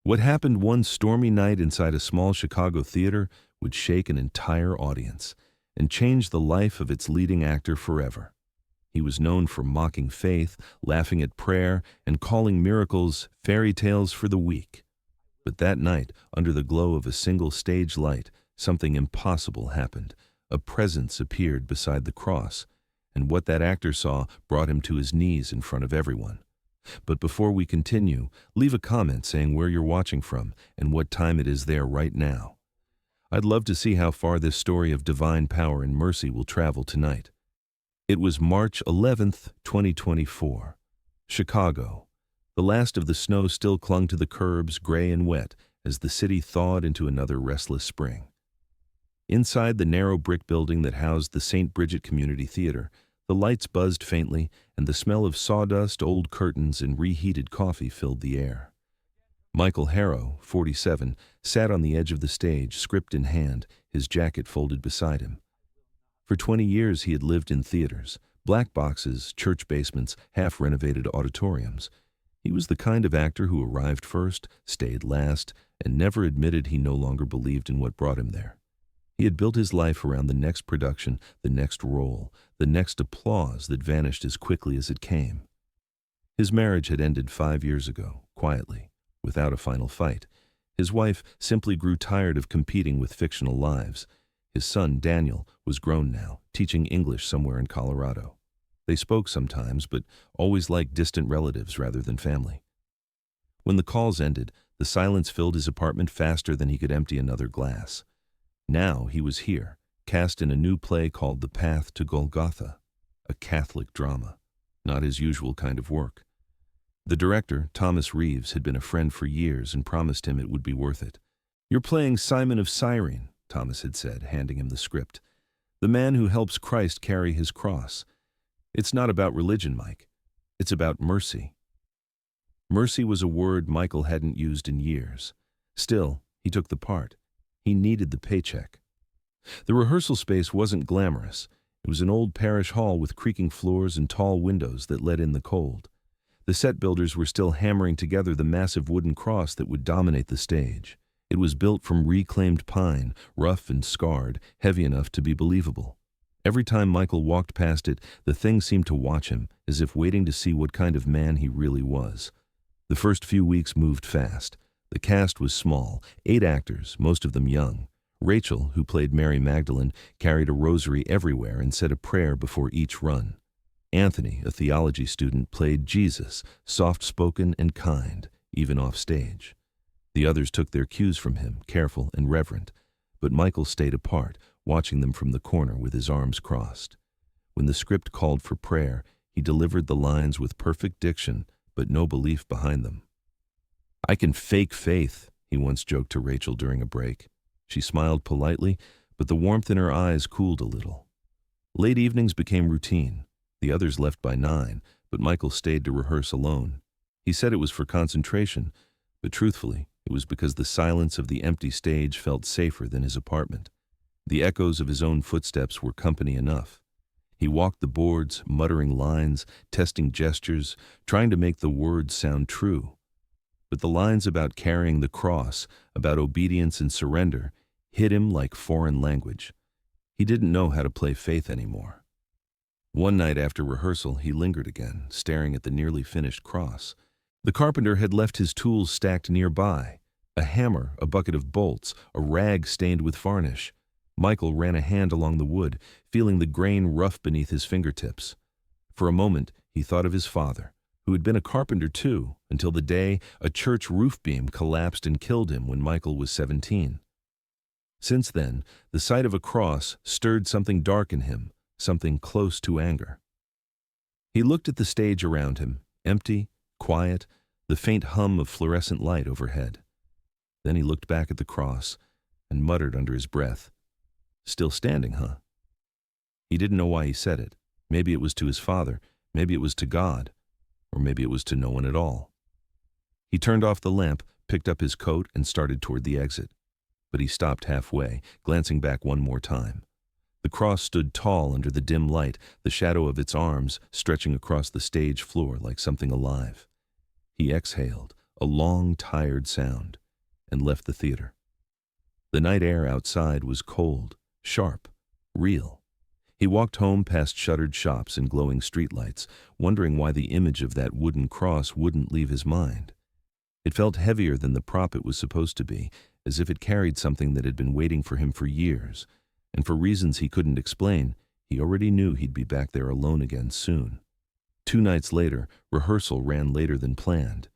What happened one stormy night inside a small Chicago theater would shake an entire audience and change the life of its leading actor forever. He was known for mocking faith, laughing at prayer, and calling miracles fairy tales for the weak. But that night, under the glow of a single stage light, something impossible happened. A presence appeared beside the cross, and what that actor saw brought him to his knees in front of everyone. But before we continue, leave a comment saying where you're watching from and what time it is there right now. I'd love to see how far this story of divine power and mercy will travel tonight. It was March 11th, 2024. Chicago. The last of the snow still clung to the curbs, gray and wet, as the city thawed into another restless spring. Inside the narrow brick building that housed the St. Bridget Community Theater, the lights buzzed faintly, and the smell of sawdust, old curtains, and reheated coffee filled the air. Michael Harrow, 47, sat on the edge of the stage, script in hand, his jacket folded beside him. For 20 years he had lived in theaters, black boxes, church basements, half-renovated auditoriums. He was the kind of actor who arrived first, stayed last, and never admitted he no longer believed in what brought him there. He had built his life around the next production, the next role, the next applause that vanished as quickly as it came. His marriage had ended 5 years ago, quietly, without a final fight. His wife simply grew tired of competing with fictional lives. His son, Daniel, was grown now, teaching English somewhere in Colorado. They spoke sometimes, but always like distant relatives rather than family. When the calls ended, the silence filled his apartment faster than he could empty another glass. Now he was here, cast in a new play called The Path to Golgotha, a Catholic drama, not his usual kind of work. The director, Thomas Reeves, had been a friend for years and promised him it would be worth it. "You're playing Simon of Cyrene," Thomas had said, handing him the script. "The man who helps Christ carry his cross. It's not about religion, Mike. It's about mercy." Mercy was a word Michael hadn't used in years. Still, he took the part. He needed the paycheck. The rehearsal space wasn't glamorous. It was an old parish hall with creaking floors and tall windows that let in the cold. The set builders were still hammering together the massive wooden cross that would dominate the stage. It was built from reclaimed pine, rough and scarred, heavy enough to be believable. Every time Michael walked past it, the thing seemed to watch him, as if waiting to see what kind of man he really was. The first few weeks moved fast. The cast was small, 8 actors, most of them young. Rachel, who played Mary Magdalene, carried a rosary everywhere and said a prayer before each run. Anthony, a theology student, played Jesus, soft-spoken and kind, even off stage. The others took their cues from him, careful and reverent, but Michael stayed apart, watching them from the corner with his arms crossed. When the script called for prayer, he delivered the lines with perfect diction, but no belief behind them. "I can fake faith," he once joked to Rachel during a break. She smiled politely, but the warmth in her eyes cooled a little. Late evenings became routine. The others left by 9, but Michael stayed to rehearse alone. He said it was for concentration, but truthfully, it was because the silence of the empty stage felt safer than his apartment. The echoes of his own footsteps were company enough. He walked the boards, muttering lines, testing gestures, trying to make the words sound true. But the lines about carrying the cross, about obedience and surrender, hit him like foreign language. He didn't know how to play faith anymore. One night after rehearsal, he lingered again, staring at the nearly finished cross. The carpenter had left his tools stacked nearby: a hammer, a bucket of bolts, a rag stained with varnish. Michael ran a hand along the wood, feeling the grain rough beneath his fingertips. For a moment, he thought of his father, who had been a carpenter too, until the day a church roof beam collapsed and killed him when Michael was 17. Since then, the sight of a cross stirred something dark in him, something close to anger. He looked at the stage around him, empty, quiet, the faint hum of fluorescent light overhead. Then he looked back at the cross and muttered under his breath, "Still standing, huh?" He didn't know why he said it. Maybe it was to his father, maybe it was to God, or maybe it was to no one at all. He turned off the lamp, picked up his coat, and started toward the exit. But he stopped halfway, glancing back one more time. The cross stood tall under the dim light, the shadow of its arms stretching across the stage floor like something alive. He exhaled, a long, tired sound, and left the theater. The night air outside was cold, sharp, real. He walked home past shuttered shops and glowing streetlights, wondering why the image of that wooden cross wouldn't leave his mind. It felt heavier than the prop it was supposed to be, as if it carried something that had been waiting for him for years, and for reasons he couldn't explain, he already knew he'd be back there alone again soon. 2 nights later, rehearsal ran later than planned.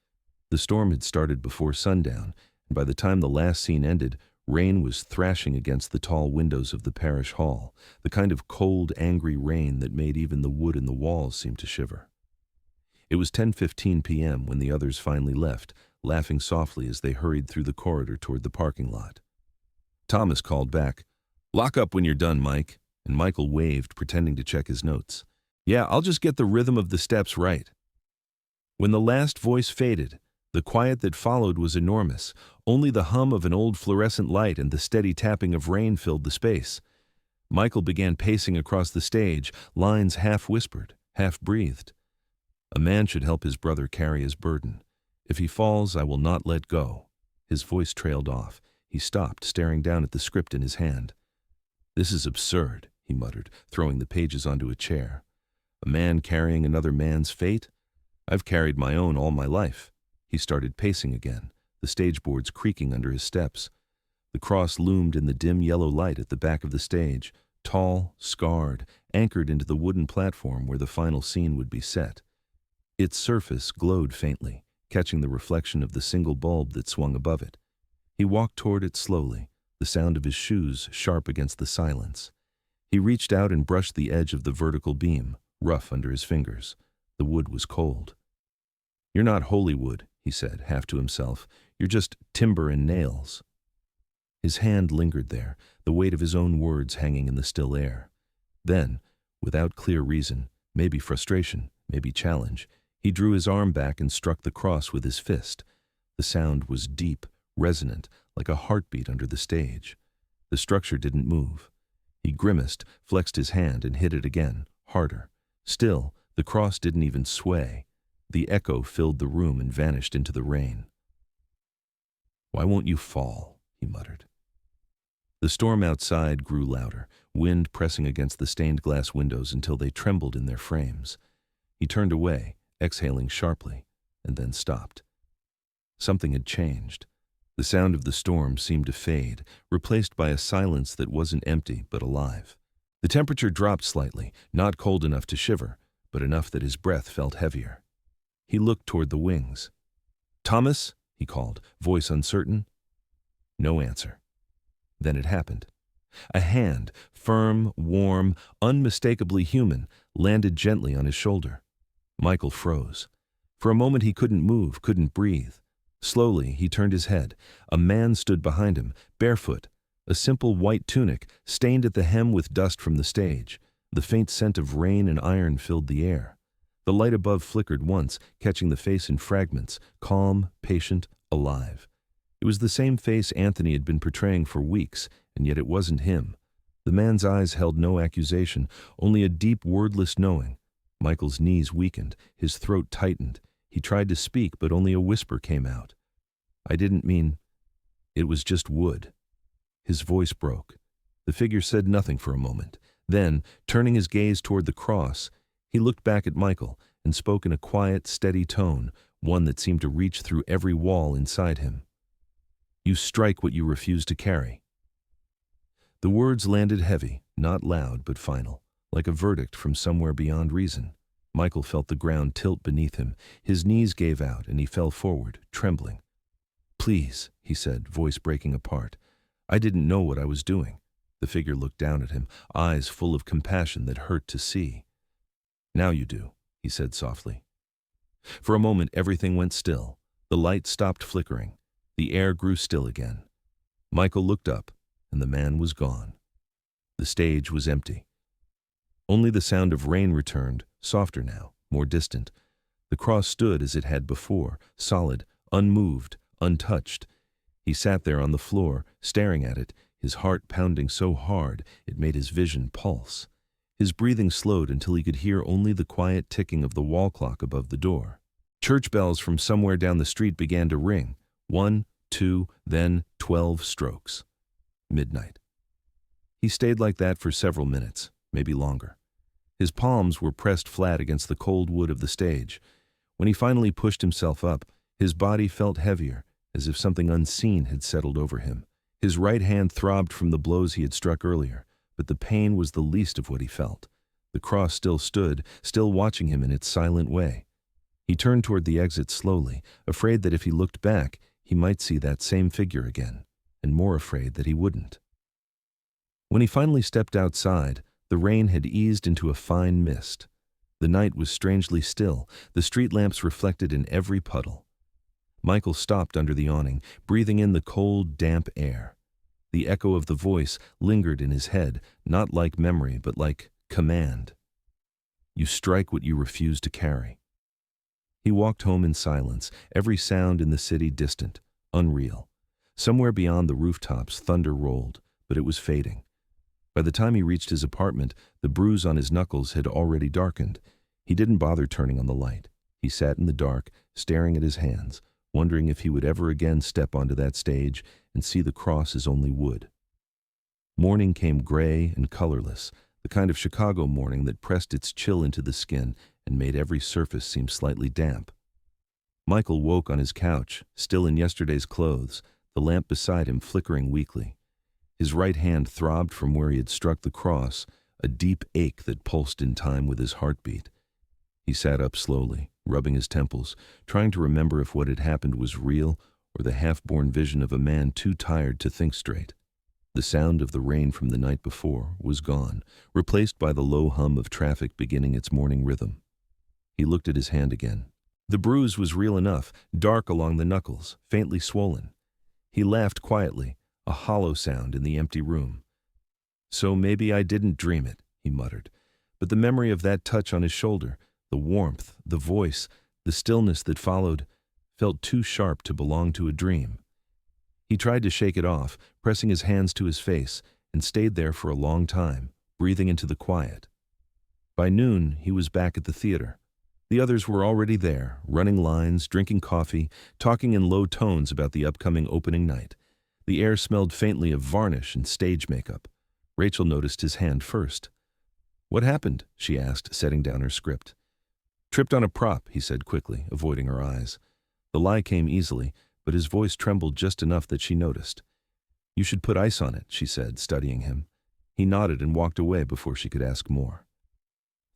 The storm had started before sundown, and by the time the last scene ended, rain was thrashing against the tall windows of the parish hall, the kind of cold, angry rain that made even the wood in the walls seem to shiver. It was 10:15 p.m. when the others finally left, laughing softly as they hurried through the corridor toward the parking lot. Thomas called back, "Lock up when you're done, Mike," and Michael waved, pretending to check his notes. "Yeah, I'll just get the rhythm of the steps right." When the last voice faded, the quiet that followed was enormous. Only the hum of an old fluorescent light and the steady tapping of rain filled the space. Michael began pacing across the stage, lines half whispered, half breathed. "A man should help his brother carry his burden. If he falls, I will not let go." His voice trailed off. He stopped, staring down at the script in his hand. "This is absurd," he muttered, throwing the pages onto a chair. "A man carrying another man's fate? I've carried my own all my life." He started pacing again, the stage boards creaking under his steps. The cross loomed in the dim yellow light at the back of the stage, tall, scarred, anchored into the wooden platform where the final scene would be set. Its surface glowed faintly, catching the reflection of the single bulb that swung above it. He walked toward it slowly, the sound of his shoes sharp against the silence. He reached out and brushed the edge of the vertical beam, rough under his fingers. The wood was cold. "You're not holy wood," he said, half to himself. "You're just timber and nails." His hand lingered there, the weight of his own words hanging in the still air. Then, without clear reason, maybe frustration, maybe challenge, he drew his arm back and struck the cross with his fist. The sound was deep, resonant, like a heartbeat under the stage. The structure didn't move. He grimaced, flexed his hand, and hit it again, harder. Still, the cross didn't even sway. The echo filled the room and vanished into the rain. "Why won't you fall?" he muttered. The storm outside grew louder, wind pressing against the stained glass windows until they trembled in their frames. He turned away, exhaling sharply, and then stopped. Something had changed. The sound of the storm seemed to fade, replaced by a silence that wasn't empty but alive. The temperature dropped slightly, not cold enough to shiver, but enough that his breath felt heavier. He looked toward the wings. "Thomas?" he called, voice uncertain. No answer. Then it happened. A hand, firm, warm, unmistakably human, landed gently on his shoulder. Michael froze. For a moment he couldn't move, couldn't breathe. Slowly he turned his head. A man stood behind him, barefoot, a simple white tunic, stained at the hem with dust from the stage. The faint scent of rain and iron filled the air. The light above flickered once, catching the face in fragments, calm, patient, alive. It was the same face Anthony had been portraying for weeks, and yet it wasn't him. The man's eyes held no accusation, only a deep, wordless knowing. Michael's knees weakened, his throat tightened. He tried to speak, but only a whisper came out. "I didn't mean... It was just wood." His voice broke. The figure said nothing for a moment. Then, turning his gaze toward the cross, he looked back at Michael and spoke in a quiet, steady tone, one that seemed to reach through every wall inside him. "You strike what you refuse to carry." The words landed heavy, not loud but final, like a verdict from somewhere beyond reason. Michael felt the ground tilt beneath him. His knees gave out and he fell forward, trembling. "Please," he said, voice breaking apart. "I didn't know what I was doing." The figure looked down at him, eyes full of compassion that hurt to see. "Now you do," he said softly. For a moment everything went still. The light stopped flickering. The air grew still again. Michael looked up, and the man was gone. The stage was empty. Only the sound of rain returned, softer now, more distant. The cross stood as it had before, solid, unmoved, untouched. He sat there on the floor, staring at it, his heart pounding so hard it made his vision pulse. His breathing slowed until he could hear only the quiet ticking of the wall clock above the door. Church bells from somewhere down the street began to ring. 1, 2, then 12 strokes. Midnight. He stayed like that for several minutes, maybe longer. His palms were pressed flat against the cold wood of the stage. When he finally pushed himself up, his body felt heavier, as if something unseen had settled over him. His right hand throbbed from the blows he had struck earlier, but the pain was the least of what he felt. The cross still stood, still watching him in its silent way. He turned toward the exit slowly, afraid that if he looked back, he might see that same figure again, and more afraid that he wouldn't. When he finally stepped outside, the rain had eased into a fine mist. The night was strangely still, the street lamps reflected in every puddle. Michael stopped under the awning, breathing in the cold, damp air. The echo of the voice lingered in his head, not like memory, but like command. You strike what you refuse to carry. He walked home in silence, every sound in the city distant, unreal. Somewhere beyond the rooftops, thunder rolled, but it was fading. By the time he reached his apartment, the bruise on his knuckles had already darkened. He didn't bother turning on the light. He sat in the dark, staring at his hands, wondering if he would ever again step onto that stage and see the cross as only wood. Morning came gray and colorless, the kind of Chicago morning that pressed its chill into the skin and made every surface seem slightly damp. Michael woke on his couch, still in yesterday's clothes, the lamp beside him flickering weakly. His right hand throbbed from where he had struck the cross, a deep ache that pulsed in time with his heartbeat. He sat up slowly, rubbing his temples, trying to remember if what had happened was real or the half-born vision of a man too tired to think straight. The sound of the rain from the night before was gone, replaced by the low hum of traffic beginning its morning rhythm. He looked at his hand again. The bruise was real enough, dark along the knuckles, faintly swollen. He laughed quietly, a hollow sound in the empty room. So maybe I didn't dream it, he muttered. But the memory of that touch on his shoulder, the warmth, the voice, the stillness that followed, felt too sharp to belong to a dream. He tried to shake it off, pressing his hands to his face, and stayed there for a long time, breathing into the quiet. By noon, he was back at the theater. The others were already there, running lines, drinking coffee, talking in low tones about the upcoming opening night. The air smelled faintly of varnish and stage makeup. Rachel noticed his hand first. "What happened?" she asked, setting down her script. "Tripped on a prop," he said quickly, avoiding her eyes. The lie came easily, but his voice trembled just enough that she noticed. "You should put ice on it," she said, studying him. He nodded and walked away before she could ask more.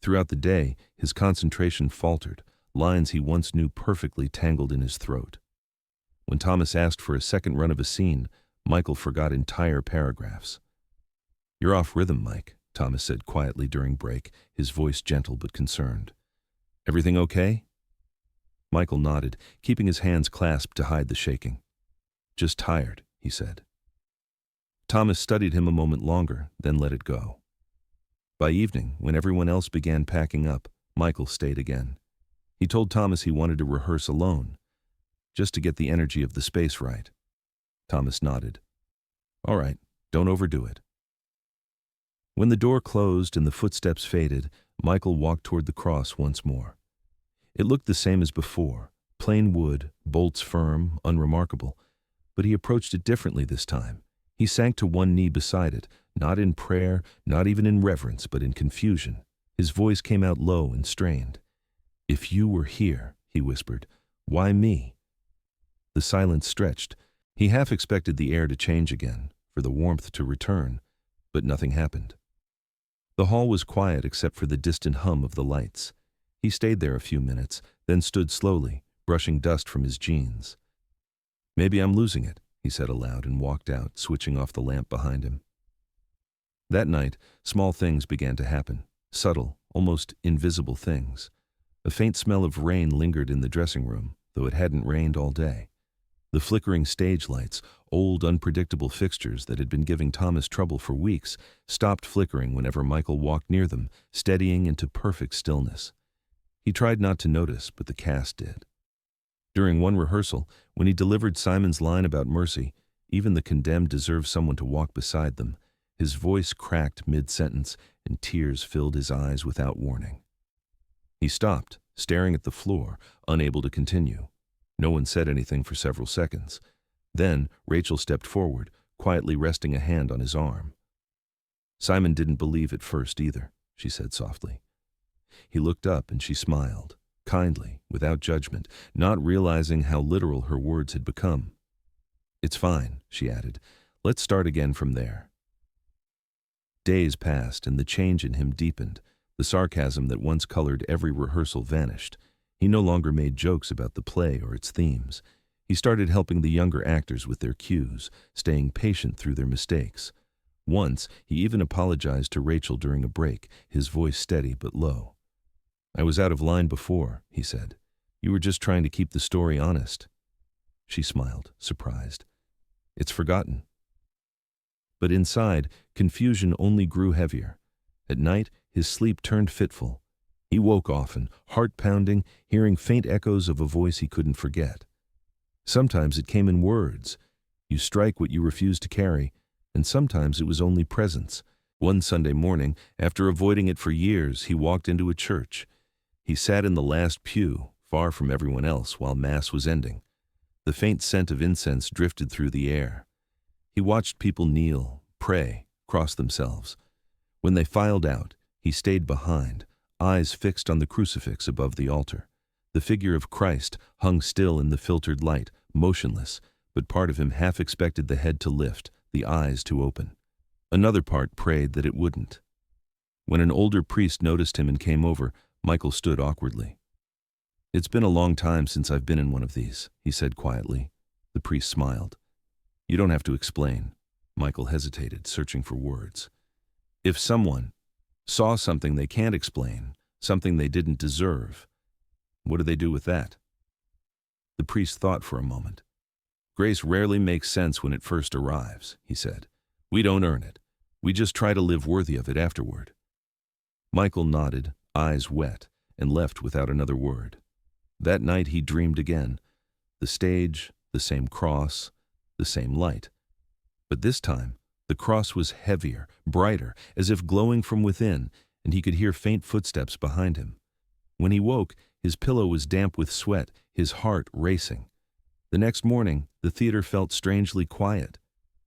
Throughout the day, his concentration faltered, lines he once knew perfectly tangled in his throat. When Thomas asked for a second run of a scene, Michael forgot entire paragraphs. "You're off rhythm, Mike," Thomas said quietly during break, his voice gentle but concerned. "Everything okay?" Michael nodded, keeping his hands clasped to hide the shaking. "Just tired," he said. Thomas studied him a moment longer, then let it go. By evening, when everyone else began packing up, Michael stayed again. He told Thomas he wanted to rehearse alone, just to get the energy of the space right. Thomas nodded. "All right, don't overdo it." When the door closed and the footsteps faded, Michael walked toward the cross once more. It looked the same as before, plain wood, bolts firm, unremarkable, but he approached it differently this time. He sank to one knee beside it, not in prayer, not even in reverence, but in confusion. His voice came out low and strained. "If you were here," he whispered, "why me?" The silence stretched. He half expected the air to change again, for the warmth to return, but nothing happened. The hall was quiet except for the distant hum of the lights. He stayed there a few minutes, then stood slowly, brushing dust from his jeans. "Maybe I'm losing it," he said aloud and walked out, switching off the lamp behind him. That night, small things began to happen, subtle, almost invisible things. A faint smell of rain lingered in the dressing room, though it hadn't rained all day. The flickering stage lights, old unpredictable fixtures that had been giving Thomas trouble for weeks, stopped flickering whenever Michael walked near them, steadying into perfect stillness. He tried not to notice, but the cast did. During one rehearsal, when he delivered Simon's line about mercy, even the condemned deserve someone to walk beside them, his voice cracked mid-sentence and tears filled his eyes without warning. He stopped, staring at the floor, unable to continue. No one said anything for several seconds. Then Rachel stepped forward, quietly resting a hand on his arm. "Simon didn't believe at first either," she said softly. He looked up and she smiled, kindly, without judgment, not realizing how literal her words had become. "It's fine," she added. "Let's start again from there." Days passed and the change in him deepened. The sarcasm that once colored every rehearsal vanished. He no longer made jokes about the play or its themes. He started helping the younger actors with their cues, staying patient through their mistakes. Once, he even apologized to Rachel during a break, his voice steady but low. "I was out of line before," he said. "You were just trying to keep the story honest." She smiled, surprised. "It's forgotten." But inside, confusion only grew heavier. At night, his sleep turned fitful. He woke often, heart pounding, hearing faint echoes of a voice he couldn't forget. Sometimes it came in words. "You strike what you refuse to carry," and sometimes it was only presence. One Sunday morning, after avoiding it for years, he walked into a church. He sat in the last pew, far from everyone else, while Mass was ending. The faint scent of incense drifted through the air. He watched people kneel, pray, cross themselves. When they filed out, he stayed behind, eyes fixed on the crucifix above the altar. The figure of Christ hung still in the filtered light, motionless, but part of him half expected the head to lift, the eyes to open. Another part prayed that it wouldn't. When an older priest noticed him and came over, Michael stood awkwardly. "It's been a long time since I've been in one of these," he said quietly. The priest smiled. "You don't have to explain." Michael hesitated, searching for words. "If someone saw something they can't explain, something they didn't deserve, what do they do with that?" The priest thought for a moment. "Grace rarely makes sense when it first arrives," he said. "We don't earn it. We just try to live worthy of it afterward." Michael nodded, eyes wet, and left without another word. That night he dreamed again. The stage, the same cross, the same light. But this time, the cross was heavier, brighter, as if glowing from within, and he could hear faint footsteps behind him. When he woke, his pillow was damp with sweat, his heart racing. The next morning, the theater felt strangely quiet.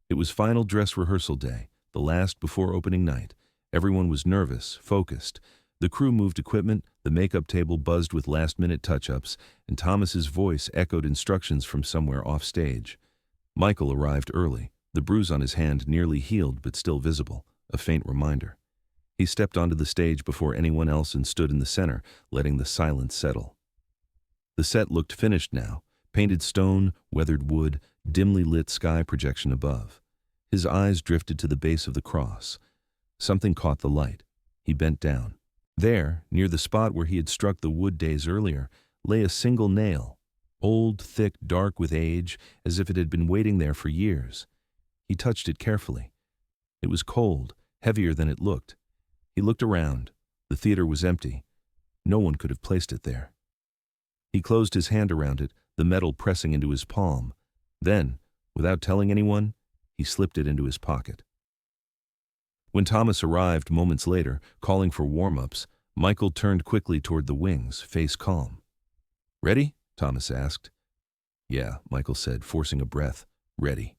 It was final dress rehearsal day, the last before opening night. Everyone was nervous, focused. The crew moved equipment, the makeup table buzzed with last-minute touch-ups, and Thomas's voice echoed instructions from somewhere off-stage. Michael arrived early, the bruise on his hand nearly healed but still visible, a faint reminder. He stepped onto the stage before anyone else and stood in the center, letting the silence settle. The set looked finished now, painted stone, weathered wood, dimly lit sky projection above. His eyes drifted to the base of the cross. Something caught the light. He bent down. There, near the spot where he had struck the wood days earlier, lay a single nail, old, thick, dark with age, as if it had been waiting there for years. He touched it carefully. It was cold, heavier than it looked. He looked around. The theater was empty. No one could have placed it there. He closed his hand around it, the metal pressing into his palm. Then, without telling anyone, he slipped it into his pocket. When Thomas arrived moments later, calling for warm-ups, Michael turned quickly toward the wings, face calm. "Ready?" Thomas asked. "Yeah," Michael said, forcing a breath. "Ready."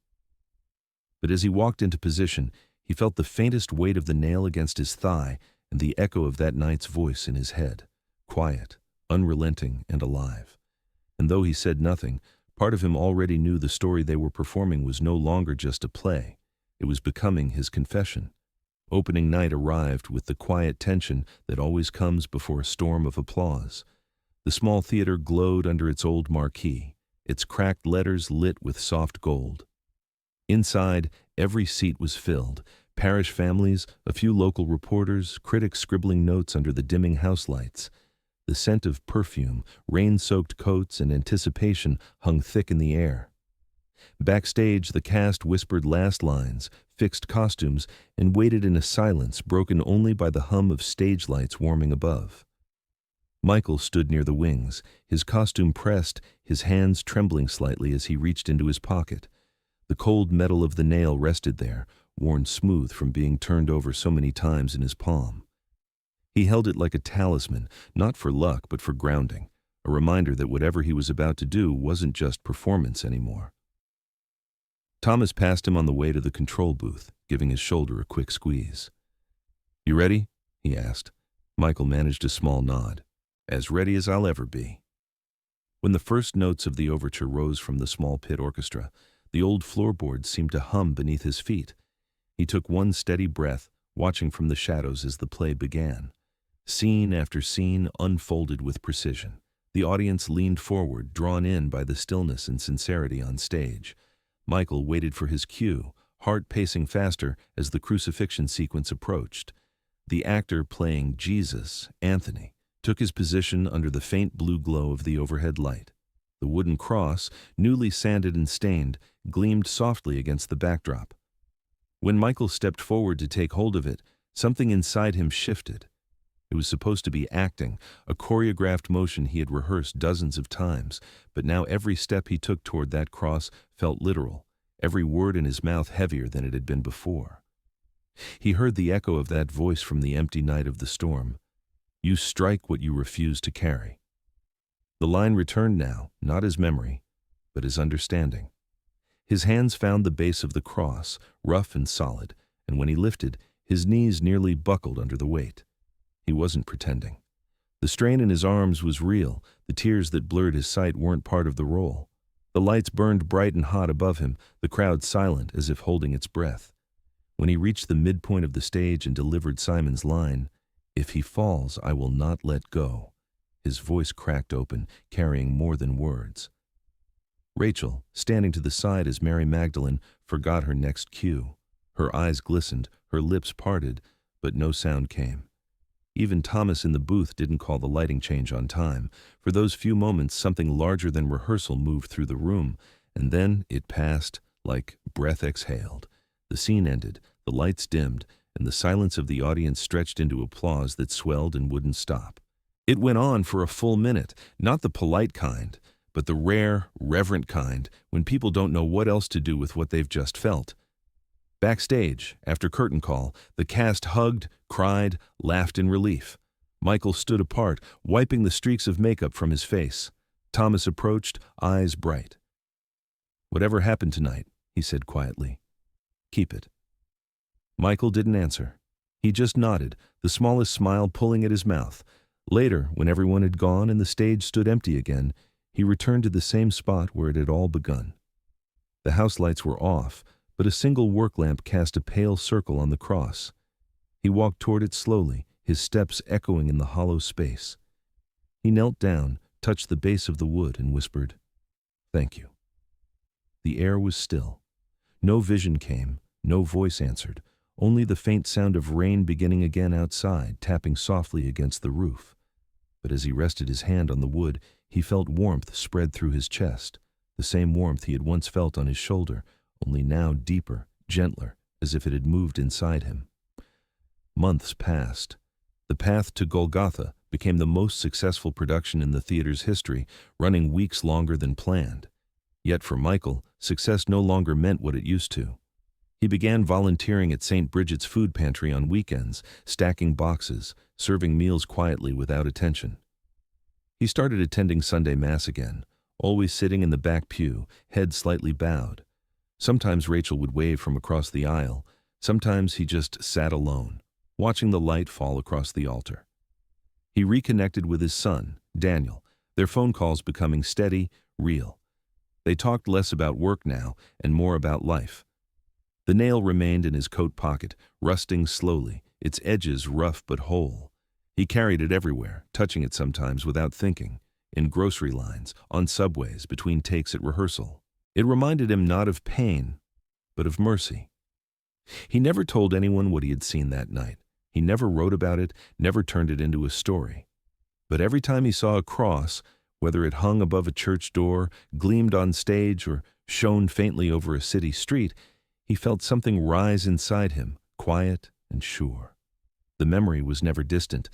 But as he walked into position, he felt the faintest weight of the nail against his thigh and the echo of that night's voice in his head, quiet, unrelenting, and alive. And though he said nothing, part of him already knew the story they were performing was no longer just a play. It was becoming his confession. Opening night arrived with the quiet tension that always comes before a storm of applause. The small theater glowed under its old marquee, its cracked letters lit with soft gold. Inside, every seat was filled. Parish families, a few local reporters, critics scribbling notes under the dimming house lights. The scent of perfume, rain-soaked coats, and anticipation hung thick in the air. Backstage, the cast whispered last lines, fixed costumes, and waited in a silence broken only by the hum of stage lights warming above. Michael stood near the wings, his costume pressed, his hands trembling slightly as he reached into his pocket. The cold metal of the nail rested there, worn smooth from being turned over so many times in his palm. He held it like a talisman, not for luck but for grounding, a reminder that whatever he was about to do wasn't just performance anymore. Thomas passed him on the way to the control booth, giving his shoulder a quick squeeze. "You ready?" he asked. Michael managed a small nod. "As ready as I'll ever be." When the first notes of the overture rose from the small pit orchestra, the old floorboards seemed to hum beneath his feet. He took one steady breath, watching from the shadows as the play began. Scene after scene unfolded with precision. The audience leaned forward, drawn in by the stillness and sincerity on stage. Michael waited for his cue, heart pacing faster as the crucifixion sequence approached. The actor playing Jesus, Anthony, took his position under the faint blue glow of the overhead light. The wooden cross, newly sanded and stained, gleamed softly against the backdrop. When Michael stepped forward to take hold of it, something inside him shifted. It was supposed to be acting, a choreographed motion he had rehearsed dozens of times, but now every step he took toward that cross felt literal, every word in his mouth heavier than it had been before. He heard the echo of that voice from the empty night of the storm. "You strike what you refuse to carry." The line returned now, not as memory, but as understanding. His hands found the base of the cross, rough and solid, and when he lifted, his knees nearly buckled under the weight. He wasn't pretending. The strain in his arms was real. The tears that blurred his sight weren't part of the role. The lights burned bright and hot above him, the crowd silent as if holding its breath. When he reached the midpoint of the stage and delivered Simon's line, "If he falls, I will not let go," his voice cracked open, carrying more than words. Rachel, standing to the side as Mary Magdalene, forgot her next cue. Her eyes glistened, her lips parted, but no sound came. Even Thomas in the booth didn't call the lighting change on time. For those few moments, something larger than rehearsal moved through the room, and then it passed like breath exhaled. The scene ended, the lights dimmed, and the silence of the audience stretched into applause that swelled and wouldn't stop. It went on for a full minute, not the polite kind, but the rare, reverent kind, when people don't know what else to do with what they've just felt. Backstage, after curtain call, the cast hugged, cried, laughed in relief. Michael stood apart, wiping the streaks of makeup from his face. Thomas approached, eyes bright. "Whatever happened tonight," he said quietly, "keep it." Michael didn't answer. He just nodded, the smallest smile pulling at his mouth. Later, when everyone had gone and the stage stood empty again, he returned to the same spot where it had all begun. The house lights were off, but a single work lamp cast a pale circle on the cross. He walked toward it slowly, his steps echoing in the hollow space. He knelt down, touched the base of the wood, and whispered, "Thank you." The air was still. No vision came, no voice answered, only the faint sound of rain beginning again outside, tapping softly against the roof. But as he rested his hand on the wood, he felt warmth spread through his chest, the same warmth he had once felt on his shoulder, only now deeper, gentler, as if it had moved inside him. Months passed. The Path to Golgotha became the most successful production in the theater's history, running weeks longer than planned. Yet for Michael, success no longer meant what it used to. He began volunteering at St. Bridget's food pantry on weekends, stacking boxes, serving meals quietly without attention. He started attending Sunday Mass again, always sitting in the back pew, head slightly bowed. Sometimes Rachel would wave from across the aisle. Sometimes he just sat alone, watching the light fall across the altar. He reconnected with his son, Daniel, their phone calls becoming steady, real. They talked less about work now and more about life. The nail remained in his coat pocket, rusting slowly, its edges rough but whole. He carried it everywhere, touching it sometimes without thinking, in grocery lines, on subways, between takes at rehearsal. It reminded him not of pain, but of mercy. He never told anyone what he had seen that night. He never wrote about it, never turned it into a story. But every time he saw a cross, whether it hung above a church door, gleamed on stage, or shone faintly over a city street, he felt something rise inside him, quiet and sure. The memory was never distant.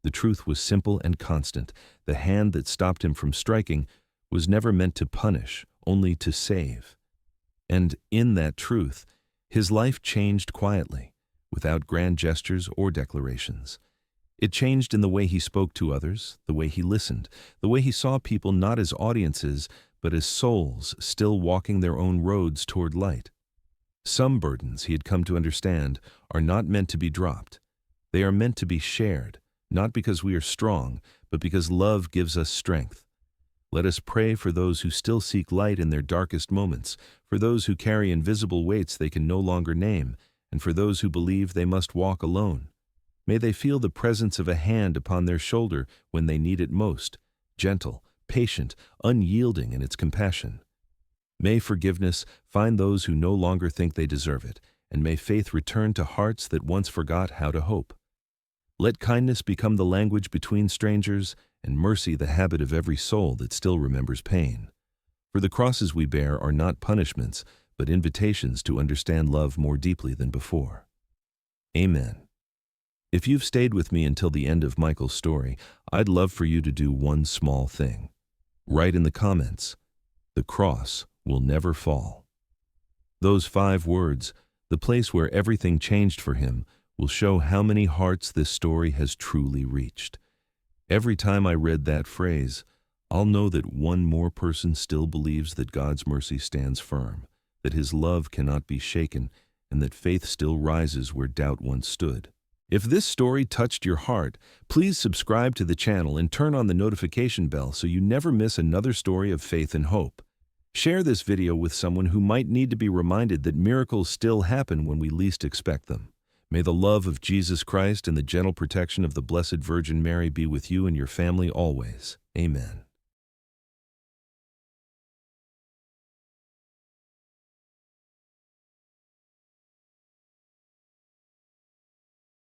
The truth was simple and constant. The hand that stopped him from striking was never meant to punish, only to save. And in that truth, his life changed quietly, without grand gestures or declarations. It changed in the way he spoke to others, the way he listened, the way he saw people not as audiences, but as souls still walking their own roads toward light. Some burdens, he had come to understand, are not meant to be dropped. They are meant to be shared, not because we are strong, but because love gives us strength. Let us pray for those who still seek light in their darkest moments, for those who carry invisible weights they can no longer name, and for those who believe they must walk alone. May they feel the presence of a hand upon their shoulder when they need it most, gentle, patient, unyielding in its compassion. May forgiveness find those who no longer think they deserve it, and may faith return to hearts that once forgot how to hope. Let kindness become the language between strangers, and mercy the habit of every soul that still remembers pain. For the crosses we bear are not punishments, but invitations to understand love more deeply than before. Amen. If you've stayed with me until the end of Michael's story, I'd love for you to do one small thing. Write in the comments, "The cross will never fall." Those 5 words, the place where everything changed for him, will show how many hearts this story has truly reached. Every time I read that phrase, I'll know that one more person still believes that God's mercy stands firm, that His love cannot be shaken, and that faith still rises where doubt once stood. If this story touched your heart, please subscribe to the channel and turn on the notification bell so you never miss another story of faith and hope. Share this video with someone who might need to be reminded that miracles still happen when we least expect them. May the love of Jesus Christ and the gentle protection of the Blessed Virgin Mary be with you and your family always. Amen.